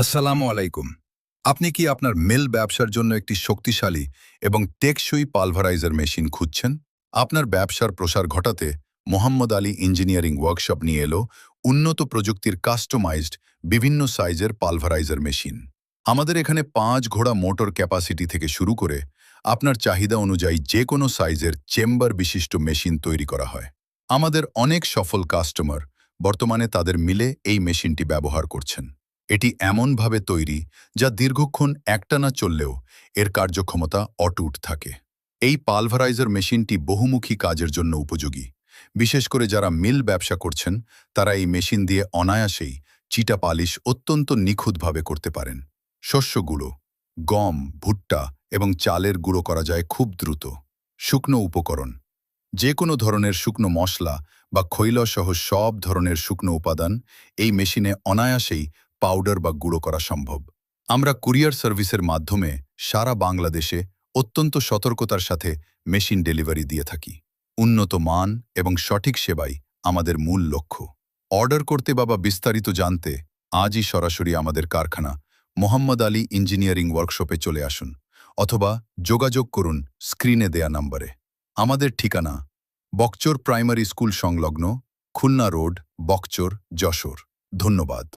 আসসালামু আলাইকুম। আপনি কি আপনার মিল ব্যবসার জন্য একটি শক্তিশালী এবং টেকসই পালভারাইজার মেশিন খুঁজছেন? আপনার ব্যবসার প্রসার ঘটাতে মোহাম্মদ আলী ইঞ্জিনিয়ারিং ওয়ার্কশপ নিয়ে এলো উন্নত প্রযুক্তির কাস্টমাইজড বিভিন্ন সাইজের পালভারাইজার মেশিন। আমাদের এখানে 5 ঘোড়া মোটর ক্যাপাসিটি থেকে শুরু করে আপনার চাহিদা অনুযায়ী যে কোনো সাইজের চেম্বার বিশিষ্ট মেশিন তৈরি করা হয়। আমাদের অনেক সফল কাস্টমার বর্তমানে তাদের মিলে এই মেশিনটি ব্যবহার করছেন। এটি এমনভাবে তৈরি যা দীর্ঘক্ষণ একটানা চললেও এর কার্যক্ষমতা অটুট থাকে। এই পালভারাইজার মেশিনটি বহুমুখী কাজের জন্য উপযোগী। বিশেষ করে যারা মিল ব্যবসা করছেন তারা এই মেশিন দিয়ে অনায়াসেই চিটা পালিশ অত্যন্ত নিখুঁতভাবে করতে পারেন। শস্য গুঁড়ো, গম, ভুট্টা এবং চালের গুঁড়ো করা যায় খুব দ্রুত। শুকনো উপকরণ, যে কোনো ধরনের শুকনো মশলা বা খৈলসহ সব ধরনের শুকনো উপাদান এই মেশিনে অনায়াসেই পাউডার বা গুঁড়ো করা সম্ভব। আমরা কুরিয়ার সার্ভিসের মাধ্যমে সারা বাংলাদেশে অত্যন্ত সতর্কতার সাথে মেশিন ডেলিভারি দিয়ে থাকি। উন্নত মান এবং সঠিক সেবাই আমাদের মূল লক্ষ্য। অর্ডার করতে বা বিস্তারিত জানতে আজই সরাসরি আমাদের কারখানা মোহাম্মদ আলী ইঞ্জিনিয়ারিং ওয়ার্কশপে চলে আসুন অথবা যোগাযোগ করুন স্ক্রিনে দেয়া নম্বরে। আমাদের ঠিকানা বকচর প্রাইমারি স্কুল সংলগ্ন, খুলনা রোড, বকচর, যশোর। ধন্যবাদ।